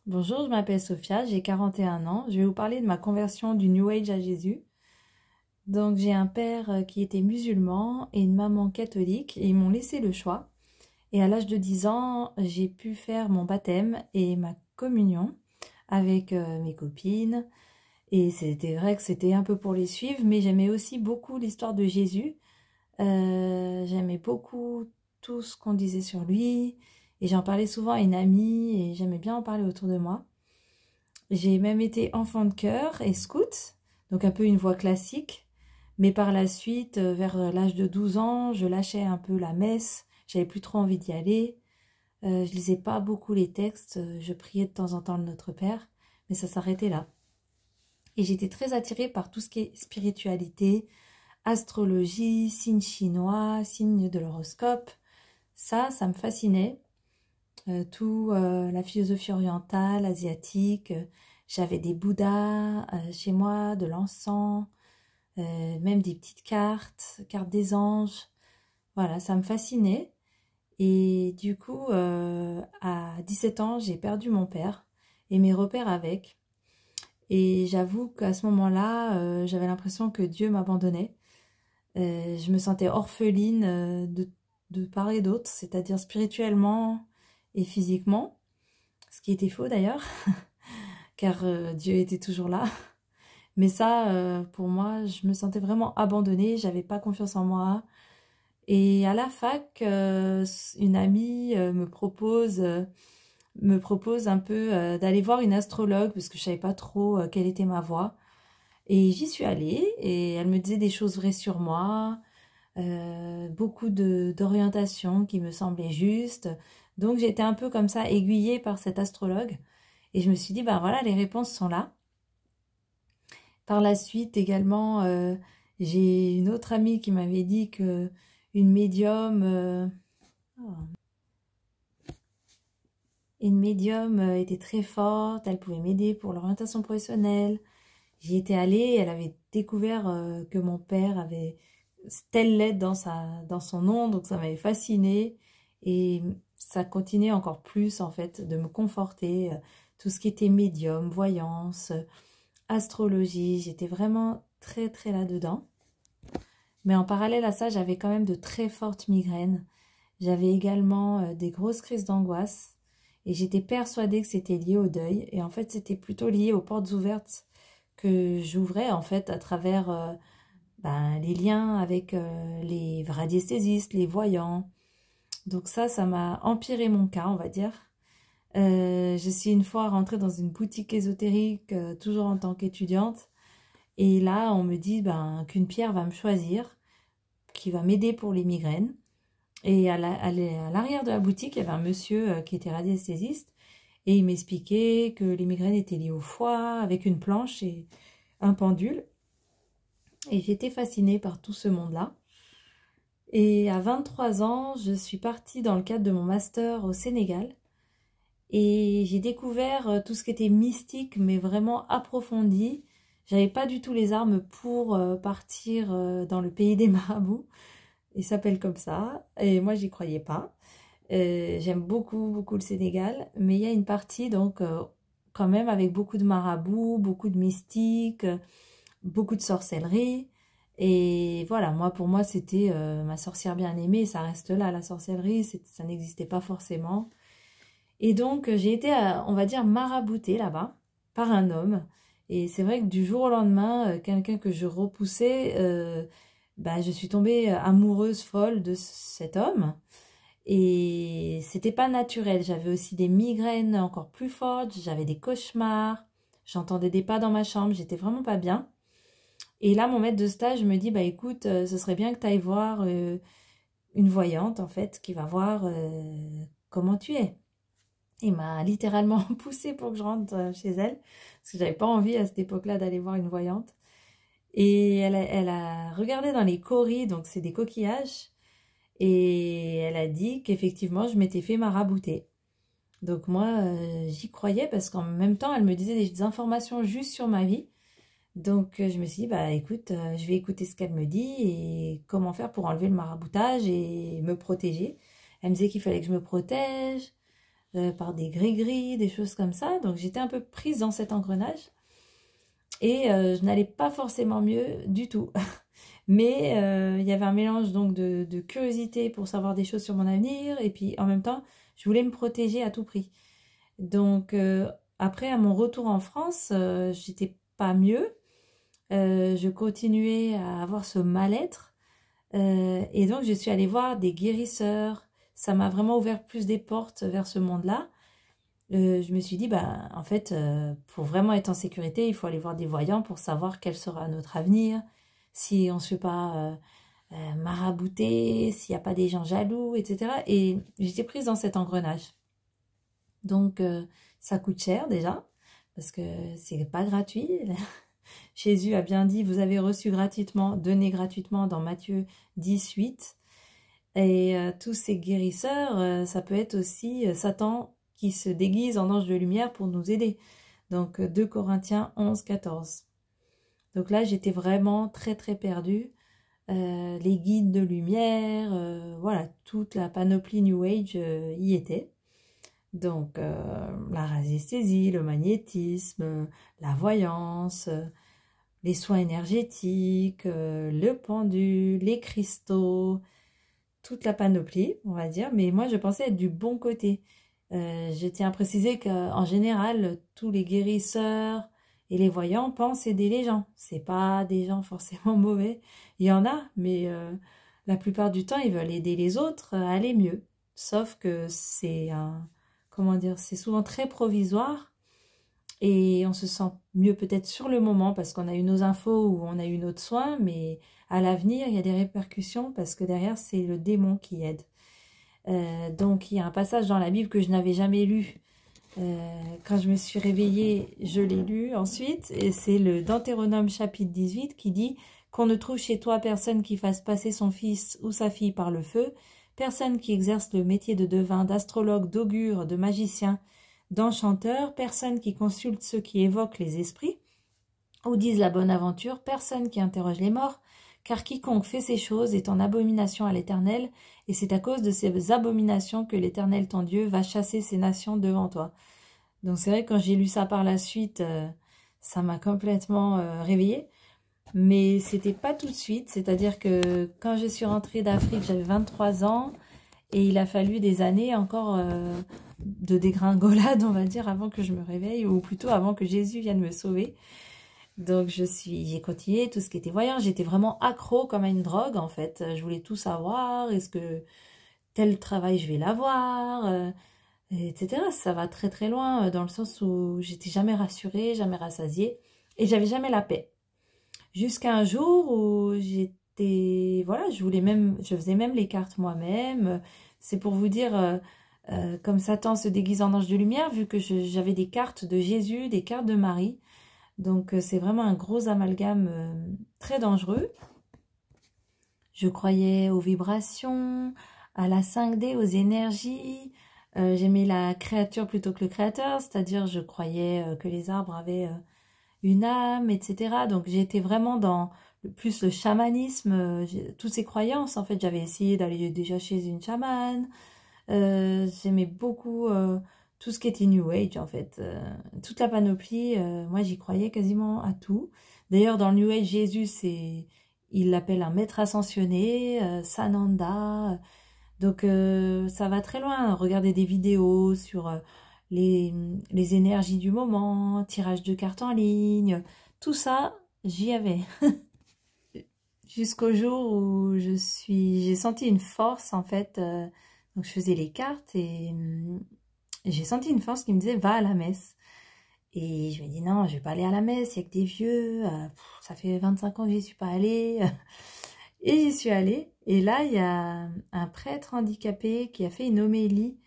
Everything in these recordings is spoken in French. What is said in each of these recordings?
Bonjour, je m'appelle Sophia, j'ai 41 ans. Je vais vous parler de ma conversion du New Age à Jésus. Donc j'ai un père qui était musulman et une maman catholique et ils m'ont laissé le choix. Et à l'âge de 10 ans, j'ai pu faire mon baptême et ma communion avec mes copines. Et c'était vrai que c'était un peu pour les suivre, mais j'aimais aussi beaucoup l'histoire de Jésus. J'aimais beaucoup tout ce qu'on disait sur lui. Et j'en parlais souvent à une amie et j'aimais bien en parler autour de moi. J'ai même été enfant de chœur et scout, donc un peu une voie classique. Mais par la suite, vers l'âge de 12 ans, je lâchais un peu la messe. J'avais plus trop envie d'y aller. Je lisais pas beaucoup les textes. Je priais de temps en temps le Notre Père, mais ça s'arrêtait là. Et j'étais très attirée par tout ce qui est spiritualité, astrologie, signes chinois, signes de l'horoscope. Ça me fascinait. La philosophie orientale, asiatique. J'avais des bouddhas chez moi, de l'encens, même des petites cartes des anges. Voilà, ça me fascinait. Et du coup, à 17 ans, j'ai perdu mon père et mes repères avec. Et j'avoue qu'à ce moment-là, j'avais l'impression que Dieu m'abandonnait. Je me sentais orpheline de part et d'autre, c'est-à-dire spirituellement et physiquement, ce qui était faux d'ailleurs, car Dieu était toujours là. Mais ça, pour moi, je me sentais vraiment abandonnée, j'avais pas confiance en moi. Et à la fac, une amie me propose un peu d'aller voir une astrologue parce que je savais pas trop quelle était ma voie. Et j'y suis allée et elle me disait des choses vraies sur moi, beaucoup d'orientations qui me semblaient justes. Donc j'étais un peu comme ça aiguillée par cet astrologue et je me suis dit, ben voilà, les réponses sont là. Par la suite également, j'ai une autre amie qui m'avait dit que une médium, était très forte, elle pouvait m'aider pour l'orientation professionnelle. J'y étais allée et elle avait découvert que mon père avait telle lettre dans son nom, donc ça m'avait fascinée et ça continuait encore plus en fait de me conforter. Tout ce qui était médium, voyance, astrologie, j'étais vraiment très très là-dedans. Mais en parallèle à ça, j'avais quand même de très fortes migraines. J'avais également des grosses crises d'angoisse et j'étais persuadée que c'était lié au deuil. Et en fait, c'était plutôt lié aux portes ouvertes que j'ouvrais en fait à travers les liens avec les radiesthésistes, les voyants. Donc ça m'a empiré mon cas, on va dire. Je suis une fois rentrée dans une boutique ésotérique, toujours en tant qu'étudiante. Et là, on me dit qu'une pierre va me choisir, qui va m'aider pour les migraines. Et à l'arrière de la boutique, il y avait un monsieur qui était radiesthésiste. Et il m'expliquait que les migraines étaient liées au foie, avec une planche et un pendule. Et j'étais fascinée par tout ce monde-là. Et à 23 ans, je suis partie dans le cadre de mon master au Sénégal. Et j'ai découvert tout ce qui était mystique, mais vraiment approfondi. J'avais pas du tout les armes pour partir dans le pays des marabouts. Il s'appelle comme ça. Et moi, j'y croyais pas. J'aime beaucoup, beaucoup le Sénégal. Mais il y a une partie, donc, quand même, avec beaucoup de marabouts, beaucoup de mystiques, beaucoup de sorcellerie. Et voilà, pour moi, c'était ma sorcière bien-aimée. Ça reste là, la sorcellerie. Ça n'existait pas forcément. Et donc, j'ai été, on va dire, maraboutée là-bas par un homme. Et c'est vrai que du jour au lendemain, quelqu'un que je repoussais, je suis tombée amoureuse folle de cet homme. Et c'était pas naturel. J'avais aussi des migraines encore plus fortes. J'avais des cauchemars. J'entendais des pas dans ma chambre. J'étais vraiment pas bien. Et là, mon maître de stage me dit, écoute, ce serait bien que tu ailles voir une voyante, en fait, qui va voir comment tu es. Il m'a littéralement poussée pour que je rentre chez elle, parce que j'avais pas envie à cette époque-là d'aller voir une voyante. Et elle a regardé dans les coris, donc c'est des coquillages, et elle a dit qu'effectivement je m'étais fait marabouter. Donc moi j'y croyais parce qu'en même temps elle me disait des informations justes sur ma vie. Donc je me suis dit écoute, je vais écouter ce qu'elle me dit et comment faire pour enlever le maraboutage et me protéger. Elle me disait qu'il fallait que je me protège. par des gris-gris, des choses comme ça. Donc j'étais un peu prise dans cet engrenage et je n'allais pas forcément mieux du tout. Mais il y avait un mélange donc de curiosité pour savoir des choses sur mon avenir et puis en même temps, je voulais me protéger à tout prix. Donc après, à mon retour en France, j'étais pas mieux. Je continuais à avoir ce mal-être. Et donc, je suis allée voir des guérisseurs. Ça m'a vraiment ouvert plus des portes vers ce monde-là. Je me suis dit, bah, en fait, pour vraiment être en sécurité, il faut aller voir des voyants pour savoir quel sera notre avenir, si on ne se fait pas marabouter, s'il n'y a pas des gens jaloux, etc. Et j'étais prise dans cet engrenage. Donc, ça coûte cher déjà, parce que c'est pas gratuit. Jésus a bien dit, vous avez reçu gratuitement, donné gratuitement dans Matthieu 18. Et tous ces guérisseurs, ça peut être aussi Satan qui se déguise en ange de lumière pour nous aider. Donc 2 Corinthiens 11, 14. Donc là, j'étais vraiment très très perdue. Les guides de lumière, voilà, toute la panoplie New Age y était. Donc la radiesthésie, le magnétisme, la voyance, les soins énergétiques, le pendule, les cristaux, toute la panoplie, on va dire. Mais moi, je pensais être du bon côté. Je tiens à préciser qu'en général, tous les guérisseurs et les voyants pensent aider les gens. C'est pas des gens forcément mauvais. Il y en a, mais la plupart du temps, ils veulent aider les autres à aller mieux. Sauf que c'est comment dire, c'est souvent très provisoire. Et on se sent mieux peut-être sur le moment parce qu'on a eu nos infos ou on a eu notre soin, mais à l'avenir, il y a des répercussions parce que derrière, c'est le démon qui aide. Donc, il y a un passage dans la Bible que je n'avais jamais lu. Quand je me suis réveillée, je l'ai lu ensuite. Et c'est le Deutéronome chapitre 18 qui dit qu'on ne trouve chez toi personne qui fasse passer son fils ou sa fille par le feu, personne qui exerce le métier de devin, d'astrologue, d'augure, de magicien, d'enchanteur, personne qui consulte ceux qui évoquent les esprits ou disent la bonne aventure, personne qui interroge les morts, car quiconque fait ces choses est en abomination à l'Éternel, et c'est à cause de ces abominations que l'Éternel ton Dieu va chasser ces nations devant toi. Donc c'est vrai que quand j'ai lu ça par la suite, ça m'a complètement réveillée, mais c'était pas tout de suite, c'est-à-dire que quand je suis rentrée d'Afrique, j'avais 23 ans, et il a fallu des années encore de dégringolade, on va dire, avant que je me réveille, ou plutôt avant que Jésus vienne me sauver. Donc j'ai continué tout ce qui était voyant. J'étais vraiment accro comme à une drogue en fait. Je voulais tout savoir. Est-ce que tel travail je vais l'avoir, etc. Ça va très très loin dans le sens où j'étais jamais rassurée, jamais rassasiée et j'avais jamais la paix. Jusqu'à un jour où voilà, je faisais même les cartes moi-même. C'est pour vous dire, comme Satan se déguise en ange de lumière, vu que j'avais des cartes de Jésus, des cartes de Marie. Donc c'est vraiment un gros amalgame très dangereux. Je croyais aux vibrations, à la 5D, aux énergies. J'aimais la créature plutôt que le créateur, c'est-à-dire je croyais que les arbres avaient une âme, etc. Donc j'étais vraiment dans plus le chamanisme, toutes ces croyances. En fait, j'avais essayé d'aller déjà chez une chamane. J'aimais beaucoup tout ce qui était New Age, en fait. Toute la panoplie, moi, j'y croyais quasiment à tout. D'ailleurs, dans le New Age, Jésus, il l'appelle un maître ascensionné, Sananda. Donc, ça va très loin. Regardez des vidéos sur les énergies du moment, tirage de cartes en ligne. Tout ça, j'y avais. Jusqu'au jour où j'ai senti une force, en fait. Donc, je faisais les cartes et j'ai senti une force qui me disait va à la messe. Et je me dis non, je vais pas aller à la messe, il y a que des vieux, ça fait 25 ans que j'y suis pas allée. Et j'y suis allée. Et là, il y a un prêtre handicapé qui a fait une homélie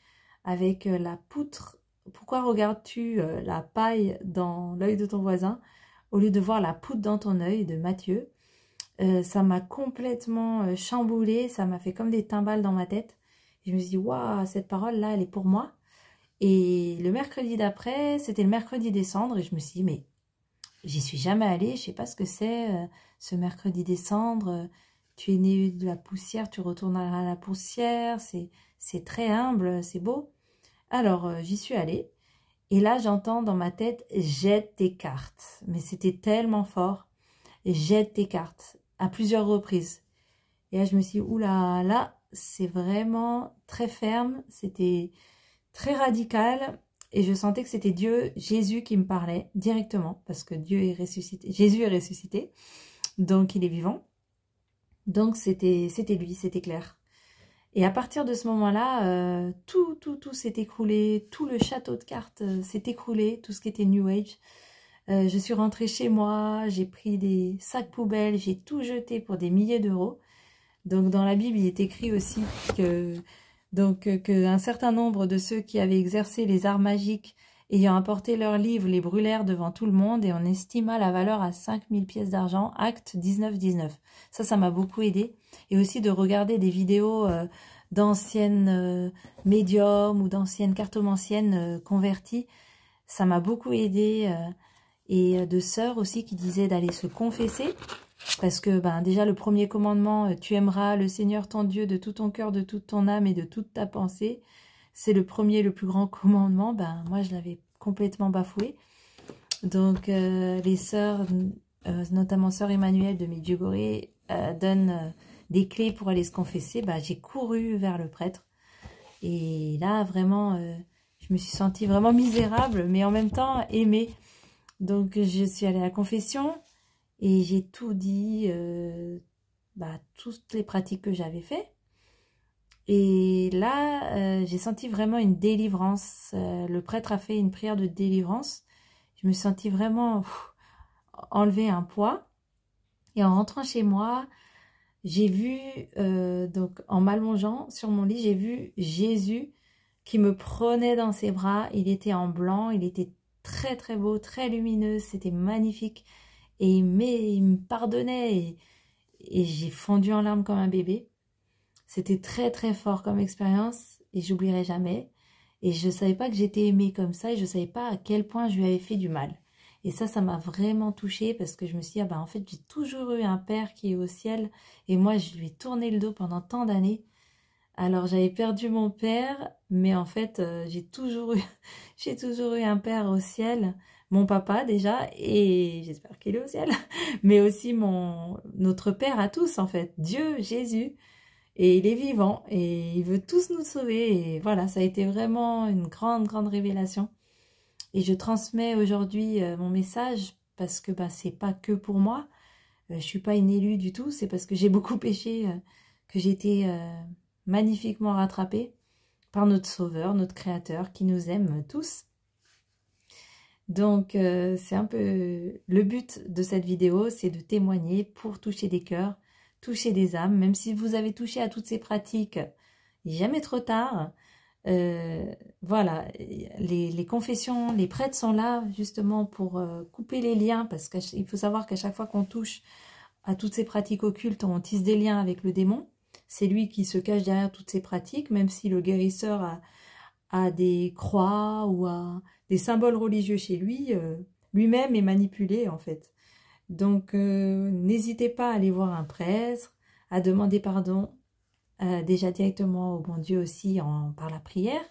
avec la poutre. Pourquoi regardes-tu la paille dans l'œil de ton voisin au lieu de voir la poutre dans ton œil, de Matthieu? Ça m'a complètement chamboulée, ça m'a fait comme des timbales dans ma tête. Et je me suis dit, waouh, cette parole-là, elle est pour moi. Et le mercredi d'après, c'était le mercredi des cendres, et je me suis dit, mais j'y suis jamais allée, je sais pas ce que c'est, ce mercredi des cendres. Tu es né de la poussière, tu retournes à la poussière, c'est très humble, c'est beau. Alors, j'y suis allée. Et là, j'entends dans ma tête, jette tes cartes. Mais c'était tellement fort. Jette tes cartes à plusieurs reprises. Et là, je me suis dit, oula, là, c'est vraiment très ferme. C'était très radical. Et je sentais que c'était Dieu, Jésus qui me parlait directement. Parce que Dieu est ressuscité. Jésus est ressuscité. Donc, il est vivant. Donc, c'était lui, c'était clair. Et à partir de ce moment-là, tout s'est écroulé, tout le château de cartes s'est écroulé, tout ce qui était New Age. Je suis rentrée chez moi, j'ai pris des sacs poubelles, j'ai tout jeté pour des milliers d'euros. Donc dans la Bible, il est écrit aussi qu'un certain nombre de ceux qui avaient exercé les arts magiques ayant apporté leurs livres les brûlèrent devant tout le monde et on estima la valeur à 5000 pièces d'argent, acte 19-19. Ça m'a beaucoup aidé. Et aussi de regarder des vidéos d'anciennes médiums ou d'anciennes cartomanciennes converties. Ça m'a beaucoup aidé. Et de sœurs aussi qui disaient d'aller se confesser. Parce que déjà le premier commandement, tu aimeras le Seigneur ton Dieu de tout ton cœur, de toute ton âme et de toute ta pensée. C'est le premier, le plus grand commandement. Moi, je l'avais complètement bafoué. Donc, les sœurs, notamment sœur Emmanuelle de Medjugorje, donnent des clés pour aller se confesser. J'ai couru vers le prêtre. Et là, vraiment, je me suis sentie vraiment misérable, mais en même temps aimée. Donc, je suis allée à la confession et j'ai tout dit, toutes les pratiques que j'avais faites. Et là, j'ai senti vraiment une délivrance. Le prêtre a fait une prière de délivrance. Je me suis sentie vraiment enlever un poids. Et en rentrant chez moi, j'ai vu, donc en m'allongeant sur mon lit, j'ai vu Jésus qui me prenait dans ses bras. Il était en blanc, il était très très beau, très lumineux, c'était magnifique. Et il me pardonnait et j'ai fondu en larmes comme un bébé. C'était très très fort comme expérience et j'oublierai jamais. Et je ne savais pas que j'étais aimée comme ça et je ne savais pas à quel point je lui avais fait du mal. Et ça m'a vraiment touchée parce que je me suis dit, en fait, j'ai toujours eu un père qui est au ciel et moi, je lui ai tourné le dos pendant tant d'années. Alors, j'avais perdu mon père, mais en fait, j'ai toujours eu un père au ciel. Mon papa déjà, et j'espère qu'il est au ciel, mais aussi notre père à tous en fait, Dieu, Jésus. Et il est vivant et il veut tous nous sauver. Et voilà, ça a été vraiment une grande, grande révélation. Et je transmets aujourd'hui mon message parce que c'est pas que pour moi. Je suis pas une élue du tout. C'est parce que j'ai beaucoup péché que j'ai été magnifiquement rattrapée par notre Sauveur, notre Créateur qui nous aime tous. Donc, c'est un peu le but de cette vidéo, c'est de témoigner pour toucher des cœurs, toucher des âmes, même si vous avez touché à toutes ces pratiques, il n'est jamais trop tard. Voilà, les confessions, les prêtres sont là justement pour couper les liens, parce qu'il faut savoir qu'à chaque fois qu'on touche à toutes ces pratiques occultes, on tisse des liens avec le démon. C'est lui qui se cache derrière toutes ces pratiques, même si le guérisseur a des croix ou a des symboles religieux chez lui, lui-même est manipulé en fait. Donc, n'hésitez pas à aller voir un prêtre, à demander pardon, déjà directement au bon Dieu aussi par la prière.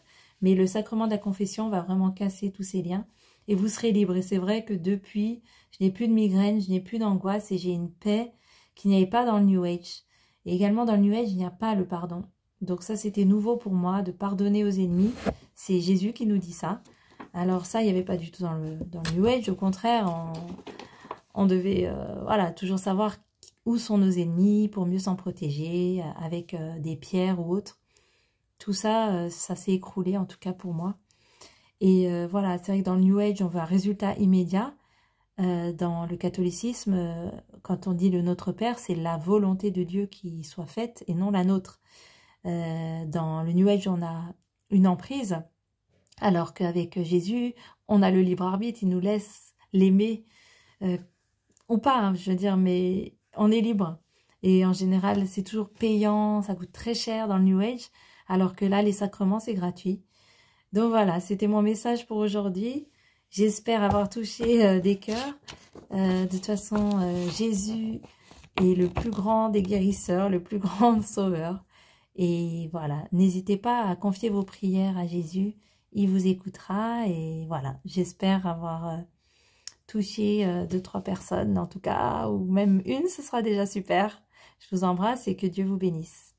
Mais le sacrement de la confession va vraiment casser tous ces liens et vous serez libre. Et c'est vrai que depuis, je n'ai plus de migraine, je n'ai plus d'angoisse et j'ai une paix qu'il n'y avait pas dans le New Age. Et également dans le New Age, il n'y a pas le pardon. Donc ça, c'était nouveau pour moi, de pardonner aux ennemis. C'est Jésus qui nous dit ça. Alors ça, il n'y avait pas du tout dans le New Age. Au contraire, on devait toujours savoir où sont nos ennemis pour mieux s'en protéger avec des pierres ou autres. Tout ça, ça s'est écroulé en tout cas pour moi. Et voilà, c'est vrai que dans le New Age, on veut un résultat immédiat. Dans le catholicisme, quand on dit le Notre Père, c'est la volonté de Dieu qui soit faite et non la nôtre. Dans le New Age, on a une emprise, alors qu'avec Jésus, on a le libre arbitre, il nous laisse l'aimer ou pas, hein, je veux dire, mais on est libre. Et en général, c'est toujours payant, ça coûte très cher dans le New Age, alors que là, les sacrements, c'est gratuit. Donc voilà, c'était mon message pour aujourd'hui. J'espère avoir touché des cœurs. De toute façon, Jésus est le plus grand des guérisseurs, le plus grand sauveur. Et voilà, n'hésitez pas à confier vos prières à Jésus. il vous écoutera et voilà, j'espère avoir touché 2-3 personnes en tout cas, ou même une, ce sera déjà super. Je vous embrasse et que Dieu vous bénisse.